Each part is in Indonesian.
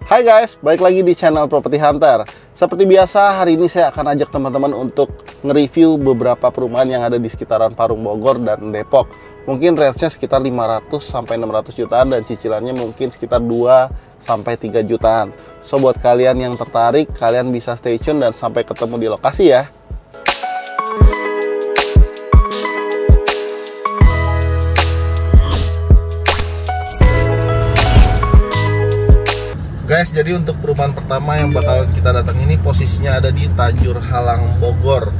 Hai guys, balik lagi di channel Property Hunter. Seperti biasa, hari ini saya akan ajak teman-teman untuk nge-review beberapa perumahan yang ada di sekitaran Parung Bogor dan Depok. Mungkin range-nya sekitar 500-600 jutaan dan cicilannya mungkin sekitar 2-3 jutaan. So buat kalian yang tertarik, kalian bisa stay tune dan sampai ketemu di lokasi ya. Guys, jadi untuk perumahan pertama yang bakal kita datang ini posisinya ada di Tajur Halang Bogor.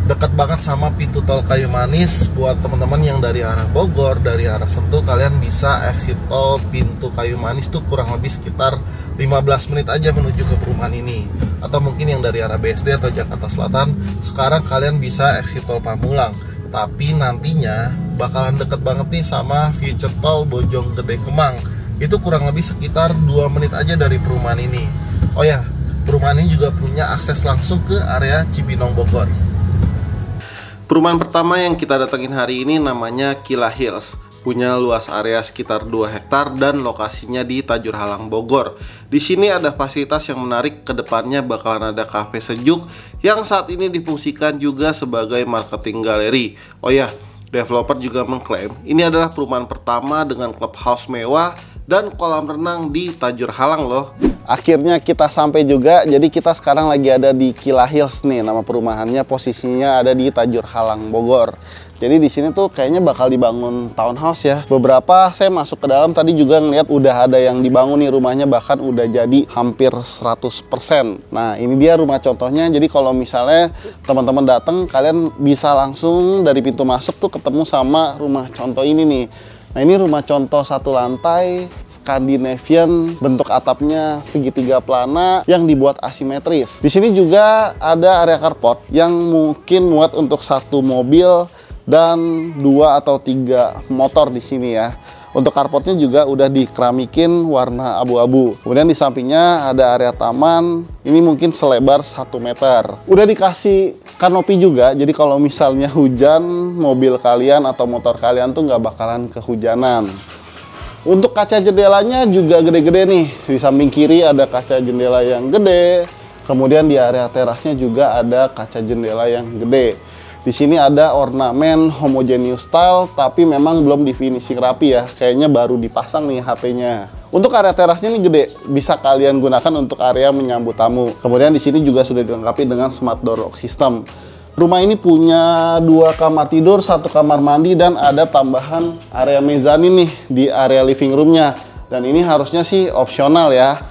Dekat banget sama pintu tol Kayu Manis. Buat teman-teman yang dari arah Bogor, dari arah Sentul, kalian bisa exit tol pintu Kayu Manis tuh kurang lebih sekitar 15 menit aja menuju ke perumahan ini. Atau mungkin yang dari arah BSD atau Jakarta Selatan, sekarang kalian bisa exit tol Pamulang. Tapi nantinya bakalan deket banget nih sama future tol Bojonggede Kemang. Itu kurang lebih sekitar 2 menit aja dari perumahan ini. Oh ya, perumahan ini juga punya akses langsung ke area Cibinong Bogor. Perumahan pertama yang kita datengin hari ini namanya Kila Hills. Punya luas area sekitar 2 hektar dan lokasinya di Tajur Halang Bogor. Di sini ada fasilitas yang menarik, kedepannya bakalan ada kafe sejuk yang saat ini difungsikan juga sebagai marketing galeri. Oh ya, developer juga mengklaim ini adalah perumahan pertama dengan clubhouse mewah dan kolam renang di Tajur Halang loh. Akhirnya kita sampai juga. Jadi kita sekarang lagi ada di Kila Hills nih, nama perumahannya, posisinya ada di Tajur Halang Bogor. Jadi di sini tuh kayaknya bakal dibangun townhouse ya. Beberapa saya masuk ke dalam tadi juga ngeliat udah ada yang dibangun nih rumahnya, bahkan udah jadi hampir 100%. Nah, ini dia rumah contohnya. Jadi kalau misalnya teman-teman datang, kalian bisa langsung dari pintu masuk tuh ketemu sama rumah contoh ini nih. Nah, ini rumah contoh 1 lantai Scandinavian, bentuk atapnya segitiga plana yang dibuat asimetris. Di sini juga ada area carport yang mungkin muat untuk 1 mobil dan 2 atau 3 motor di sini ya. Untuk carportnya juga udah dikeramikin warna abu-abu. Kemudian di sampingnya ada area taman. Ini mungkin selebar 1 meter. Udah dikasih kanopi juga. Jadi kalau misalnya hujan, mobil kalian atau motor kalian tuh nggak bakalan kehujanan. Untuk kaca jendelanya juga gede-gede nih. Di samping kiri ada kaca jendela yang gede. Kemudian di area terasnya juga ada kaca jendela yang gede. Di sini ada ornamen homogeneous style, tapi memang belum di finishing rapi ya. Kayaknya baru dipasang nih HP-nya. Untuk area terasnya ini gede, bisa kalian gunakan untuk area menyambut tamu. Kemudian di sini juga sudah dilengkapi dengan smart door lock system. Rumah ini punya 2 kamar tidur, 1 kamar mandi, dan ada tambahan area mezanin nih di area living room-nya. Dan ini harusnya sih opsional ya.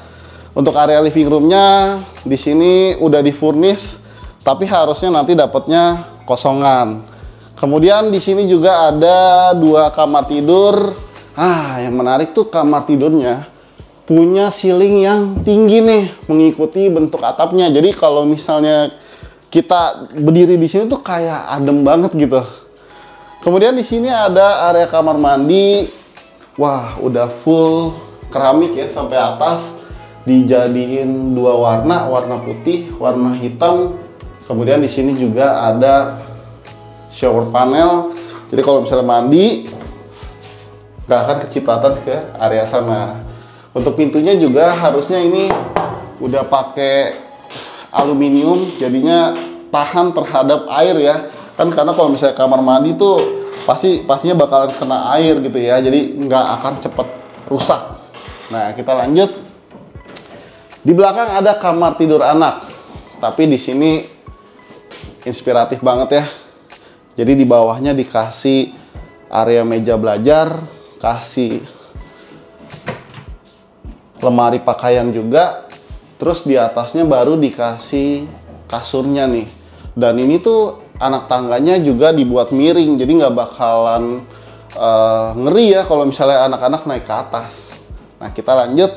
Untuk area living room-nya di sini udah di-furnish, tapi harusnya nanti dapatnya kosongan. Kemudian di sini juga ada 2 kamar tidur. Yang menarik tuh kamar tidurnya punya ceiling yang tinggi nih, mengikuti bentuk atapnya. Jadi kalau misalnya kita berdiri di sini tuh kayak adem banget gitu. Kemudian di sini ada area kamar mandi. Wah, udah full keramik ya sampai atas. Dijadiin 2 warna, warna putih, warna hitam. Kemudian di sini juga ada shower panel. Jadi kalau misalnya mandi nggak akan kecipratan ke area sana. Untuk pintunya juga harusnya ini udah pakai aluminium, jadinya tahan terhadap air ya. Kan karena kalau misalnya kamar mandi tuh pastinya bakalan kena air gitu ya. Jadi nggak akan cepet rusak. Nah, kita lanjut. Di belakang ada kamar tidur anak. Tapi di sini inspiratif banget ya. Jadi di bawahnya dikasih area meja belajar, kasih lemari pakaian juga, terus di atasnya baru dikasih kasurnya nih. Dan ini tuh anak tangganya juga dibuat miring, jadi nggak bakalan ngeri ya kalau misalnya anak-anak naik ke atas. Nah, kita lanjut.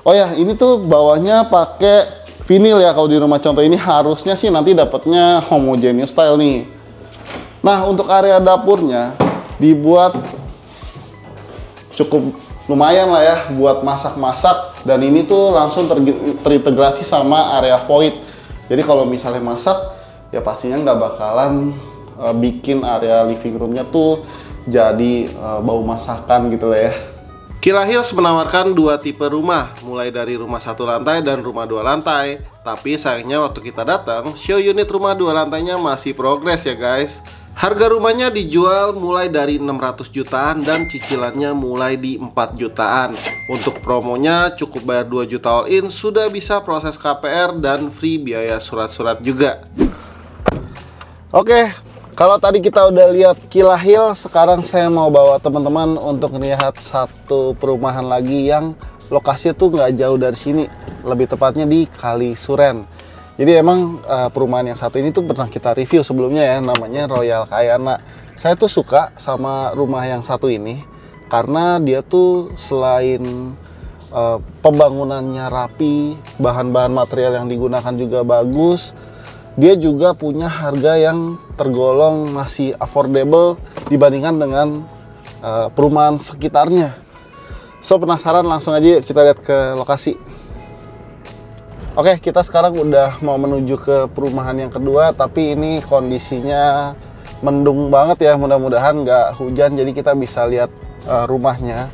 Oh ya, ini tuh bawahnya pakai vinil ya. Kalau di rumah contoh ini harusnya sih nanti dapatnya homogeneous style nih. Nah, untuk area dapurnya dibuat cukup lumayan lah ya buat masak-masak, dan ini tuh langsung terintegrasi sama area void. Jadi kalau misalnya masak ya pastinya nggak bakalan bikin area living roomnya tuh jadi bau masakan gitu lah ya. Kila Hills menawarkan dua tipe rumah, mulai dari rumah 1 lantai dan rumah 2 lantai. Tapi sayangnya waktu kita datang, show unit rumah 2 lantainya masih progres ya guys. Harga rumahnya dijual mulai dari 600 jutaan dan cicilannya mulai di 4 jutaan. Untuk promonya cukup bayar 2 juta all in, sudah bisa proses KPR dan free biaya surat-surat juga. Oke, kalau tadi kita udah lihat Kila Hills, sekarang saya mau bawa teman-teman untuk melihat satu perumahan lagi yang lokasinya tuh nggak jauh dari sini, lebih tepatnya di Kali Suren. Jadi emang perumahan yang satu ini tuh pernah kita review sebelumnya ya, namanya Royal Kayana. Saya tuh suka sama rumah yang satu ini karena dia tuh selain pembangunannya rapi, bahan-bahan material yang digunakan juga bagus, dia juga punya harga yang tergolong masih affordable dibandingkan dengan perumahan sekitarnya. So penasaran, langsung aja kita lihat ke lokasi. Oke, kita sekarang udah mau menuju ke perumahan yang kedua, tapi ini kondisinya mendung banget ya, mudah-mudahan nggak hujan jadi kita bisa lihat rumahnya.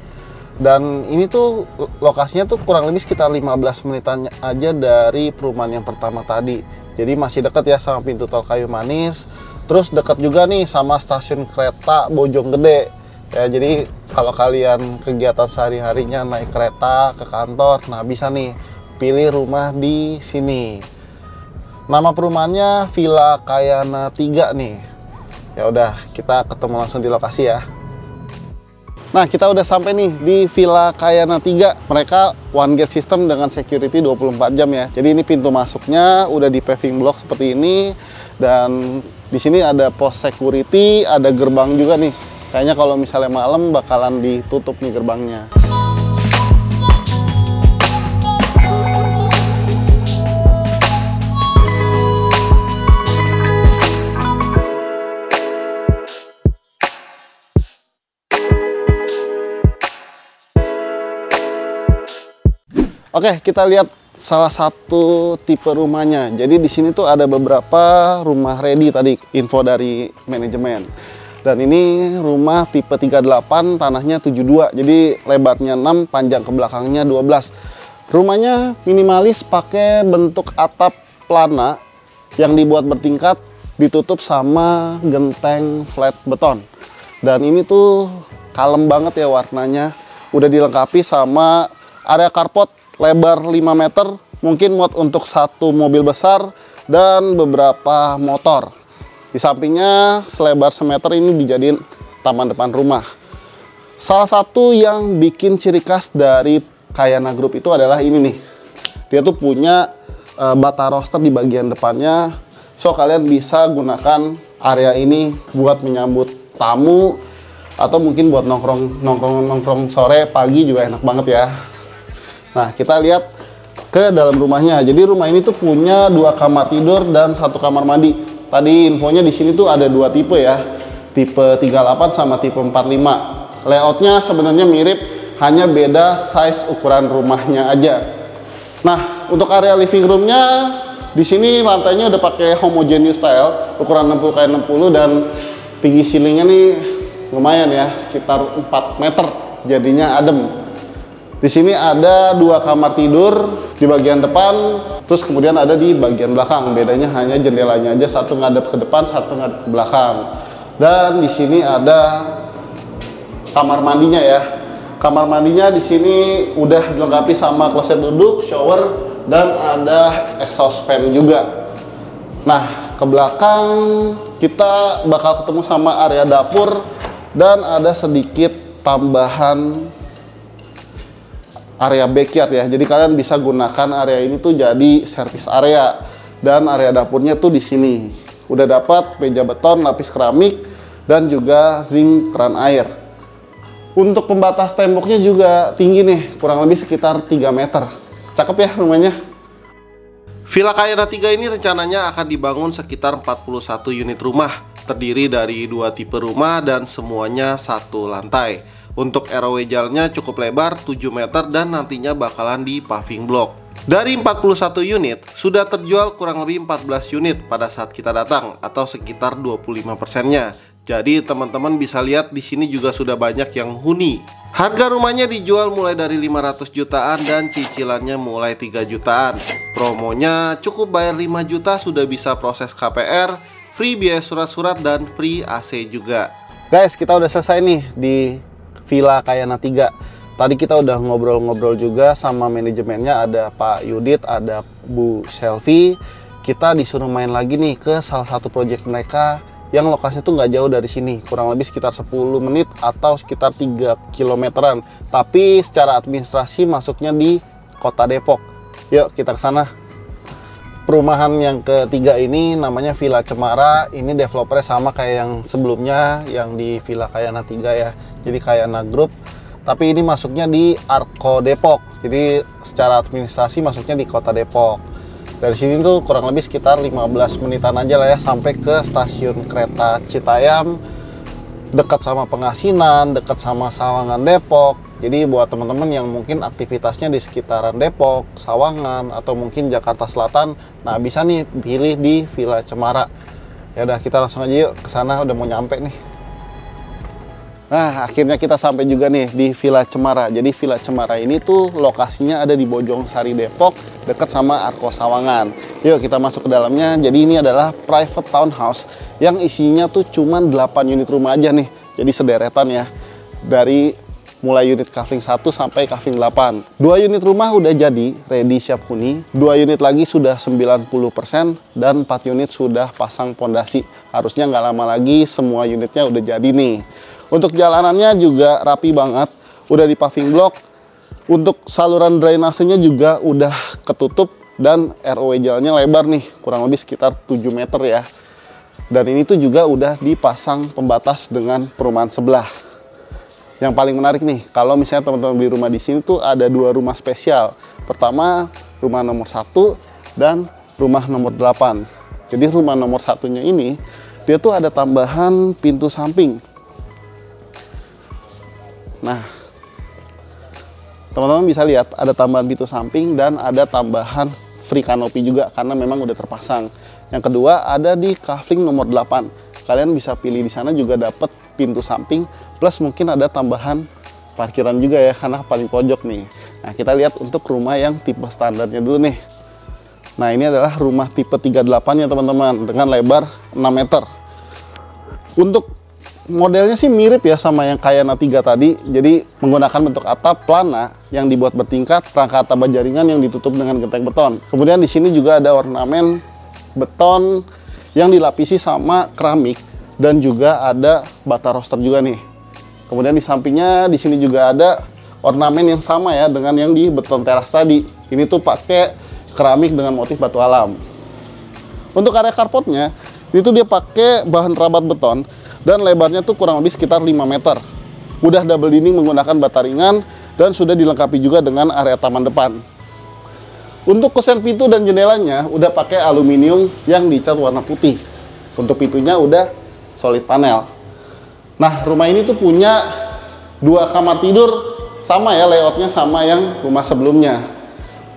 Dan ini tuh lokasinya tuh kurang lebih sekitar 15 menitan aja dari perumahan yang pertama tadi. Jadi masih dekat ya sama pintu tol Kayumanis. Terus dekat juga nih sama stasiun kereta Bojonggede. Ya, jadi kalau kalian kegiatan sehari-harinya naik kereta ke kantor, nah bisa nih pilih rumah di sini. Nama perumahannya Villa Kayana 3 nih. Ya udah, kita ketemu langsung di lokasi ya. Nah, kita udah sampai nih di Villa Kayana 3. Mereka one gate system dengan security 24 jam ya. Jadi ini pintu masuknya udah di paving block seperti ini, dan di sini ada pos security, ada gerbang juga nih. Kayaknya kalau misalnya malam bakalan ditutup nih gerbangnya. Oke, kita lihat salah satu tipe rumahnya. Jadi di sini tuh ada beberapa rumah ready tadi, info dari manajemen. Dan ini rumah tipe 38, tanahnya 72. Jadi lebarnya 6, panjang ke belakangnya 12. Rumahnya minimalis, pakai bentuk atap plana yang dibuat bertingkat, ditutup sama genteng flat beton. Dan ini tuh kalem banget ya warnanya. Udah dilengkapi sama area carport lebar 5 meter, mungkin muat untuk satu mobil besar dan beberapa motor. Di sampingnya selebar semeter ini dijadiin taman depan rumah. Salah satu yang bikin ciri khas dari Kayana Group itu adalah ini nih. Dia tuh punya bata roster di bagian depannya. So kalian bisa gunakan area ini buat menyambut tamu atau mungkin buat nongkrong sore pagi juga enak banget ya. Nah, kita lihat ke dalam rumahnya. Jadi rumah ini tuh punya 2 kamar tidur dan 1 kamar mandi. Tadi infonya di sini tuh ada 2 tipe ya. Tipe 38 sama tipe 45. Layoutnya sebenarnya mirip, hanya beda size ukuran rumahnya aja. Nah, untuk area living roomnya di sini lantainya udah pakai homogeneous style, ukuran 60x60 dan tinggi ceilingnya nih lumayan ya, sekitar 4 meter. Jadinya adem. Di sini ada 2 kamar tidur di bagian depan, terus kemudian ada di bagian belakang. Bedanya hanya jendelanya aja, satu ngadep ke depan, satu ngadep ke belakang. Dan di sini ada kamar mandinya ya. Kamar mandinya di sini udah dilengkapi sama kloset duduk, shower, dan ada exhaust fan juga. Nah, ke belakang kita bakal ketemu sama area dapur dan ada sedikit tambahan area backyard ya. Jadi kalian bisa gunakan area ini tuh jadi service area, dan area dapurnya tuh di sini. Udah dapat meja beton, lapis keramik, dan juga zinc keran air. Untuk pembatas temboknya juga tinggi nih, kurang lebih sekitar 3 meter. Cakep ya rumahnya. Villa Kayana 3 ini rencananya akan dibangun sekitar 41 unit rumah, terdiri dari 2 tipe rumah dan semuanya 1 lantai. Untuk ROW jalannya cukup lebar 7 meter dan nantinya bakalan di paving block. Dari 41 unit, sudah terjual kurang lebih 14 unit pada saat kita datang, atau sekitar 25%-nya. Jadi teman-teman bisa lihat di sini juga sudah banyak yang huni. Harga rumahnya dijual mulai dari 500 jutaan dan cicilannya mulai 3 jutaan. Promonya cukup bayar 5 juta sudah bisa proses KPR, free biaya surat-surat dan free AC juga. Guys, kita udah selesai nih di Villa Kayana 3. Tadi kita udah ngobrol-ngobrol juga sama manajemennya, ada Pak Yudit, ada Bu Selvi. Kita disuruh main lagi nih ke salah satu proyek mereka yang lokasinya tuh nggak jauh dari sini, kurang lebih sekitar 10 menit atau sekitar 3 kilometeran. Tapi secara administrasi masuknya di Kota Depok. Yuk kita ke sana. Perumahan yang ketiga ini namanya Villa Cemara. Ini developernya sama kayak yang sebelumnya, yang di Villa Kayana 3 ya. Jadi Kayana Group. Tapi ini masuknya di Arko Depok. Jadi secara administrasi masuknya di Kota Depok. Dari sini tuh kurang lebih sekitar 15 menitan aja lah ya sampai ke stasiun kereta Citayam, dekat sama Pengasinan, dekat sama Sawangan Depok. Jadi buat teman-teman yang mungkin aktivitasnya di sekitaran Depok, Sawangan, atau mungkin Jakarta Selatan, nah bisa nih pilih di Villa Cemara. Ya udah kita langsung aja yuk ke sana, udah mau nyampe nih. Nah, akhirnya kita sampai juga nih di Villa Cemara. Jadi Villa Cemara ini tuh lokasinya ada di Bojongsari Depok, dekat sama Arko Sawangan. Yuk kita masuk ke dalamnya. Jadi ini adalah private townhouse yang isinya tuh cuman 8 unit rumah aja nih. Jadi sederetan ya. Dari mulai unit kafling 1 sampai kafling 8. 2 unit rumah udah jadi, ready siap huni. 2 unit lagi sudah 90% dan 4 unit sudah pasang pondasi. Harusnya nggak lama lagi semua unitnya udah jadi nih. Untuk jalanannya juga rapi banget, udah di paving block. Untuk saluran drainasenya juga udah ketutup dan ROW jalannya lebar nih, kurang lebih sekitar 7 meter ya. Dan ini tuh juga udah dipasang pembatas dengan perumahan sebelah. Yang paling menarik nih, kalau misalnya teman-teman beli rumah di sini tuh ada 2 rumah spesial. Pertama, rumah nomor 1 dan rumah nomor 8. Jadi rumah nomor 1-nya ini, dia tuh ada tambahan pintu samping. Nah, teman-teman bisa lihat ada tambahan pintu samping dan ada tambahan free kanopi juga karena memang udah terpasang. Yang kedua ada di kafling nomor 8. Kalian bisa pilih di sana juga dapat pintu samping plus mungkin ada tambahan parkiran juga ya karena paling pojok nih. Nah, kita lihat untuk rumah yang tipe standarnya dulu nih. Nah, ini adalah rumah tipe 38 ya teman-teman dengan lebar 6 meter. Untuk modelnya sih mirip ya sama yang Kayana 3 tadi. Jadi menggunakan bentuk atap plana yang dibuat bertingkat, rangka atap bajaringan yang ditutup dengan genteng beton. Kemudian di sini juga ada ornamen beton yang dilapisi sama keramik dan juga ada bata roster juga nih. Kemudian di sampingnya di sini juga ada ornamen yang sama ya dengan yang di beton teras tadi. Ini tuh pakai keramik dengan motif batu alam. Untuk area carportnya ini tuh dia pakai bahan rabat beton dan lebarnya tuh kurang lebih sekitar 5 meter. Udah double dinding menggunakan bata ringan dan sudah dilengkapi juga dengan area taman depan. Untuk kusen pintu dan jendelanya udah pakai aluminium yang dicat warna putih. Untuk pintunya udah solid panel. Nah, rumah ini tuh punya 2 kamar tidur, sama ya layoutnya sama yang rumah sebelumnya.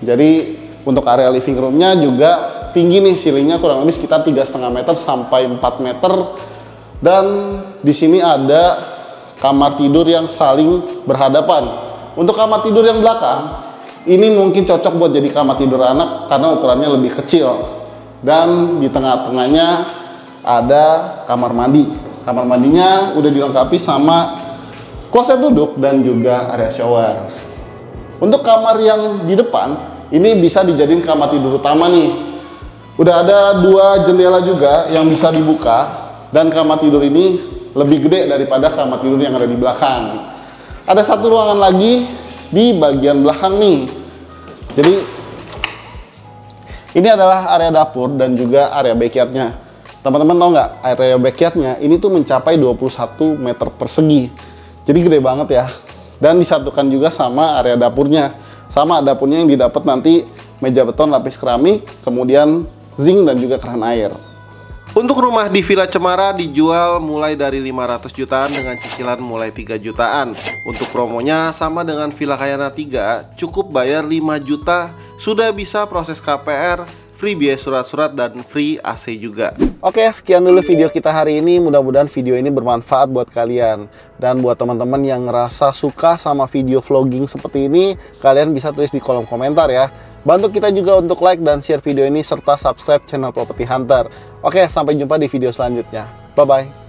Jadi untuk area living roomnya juga tinggi nih, ceilingnya kurang lebih sekitar 3,5 meter sampai 4 meter. Dan di sini ada kamar tidur yang saling berhadapan. Untuk kamar tidur yang belakang, ini mungkin cocok buat jadi kamar tidur anak karena ukurannya lebih kecil. Dan di tengah-tengahnya ada kamar mandi. Kamar mandinya udah dilengkapi sama kloset duduk dan juga area shower. Untuk kamar yang di depan, ini bisa dijadiin kamar tidur utama nih. Udah ada 2 jendela juga yang bisa dibuka. Dan kamar tidur ini lebih gede daripada kamar tidur yang ada di belakang. Ada 1 ruangan lagi di bagian belakang nih. Jadi ini adalah area dapur dan juga area backyardnya. Teman-teman tahu nggak, area backyardnya ini tuh mencapai 21 meter persegi. Jadi gede banget ya. Dan disatukan juga sama area dapurnya. Sama dapurnya yang didapat nanti meja beton lapis keramik, kemudian zinc dan juga keran air. Untuk rumah di Villa Cemara dijual mulai dari 500 jutaan dengan cicilan mulai 3 jutaan. Untuk promonya sama dengan Villa Kayana 3, cukup bayar 5 juta sudah bisa proses KPR, free biaya surat-surat, dan free AC juga. Oke, sekian dulu video kita hari ini. Mudah-mudahan video ini bermanfaat buat kalian. Dan buat teman-teman yang ngerasa suka sama video vlogging seperti ini, kalian bisa tulis di kolom komentar ya. Bantu kita juga untuk like dan share video ini serta subscribe channel Property Hunter. Oke, sampai jumpa di video selanjutnya. Bye-bye.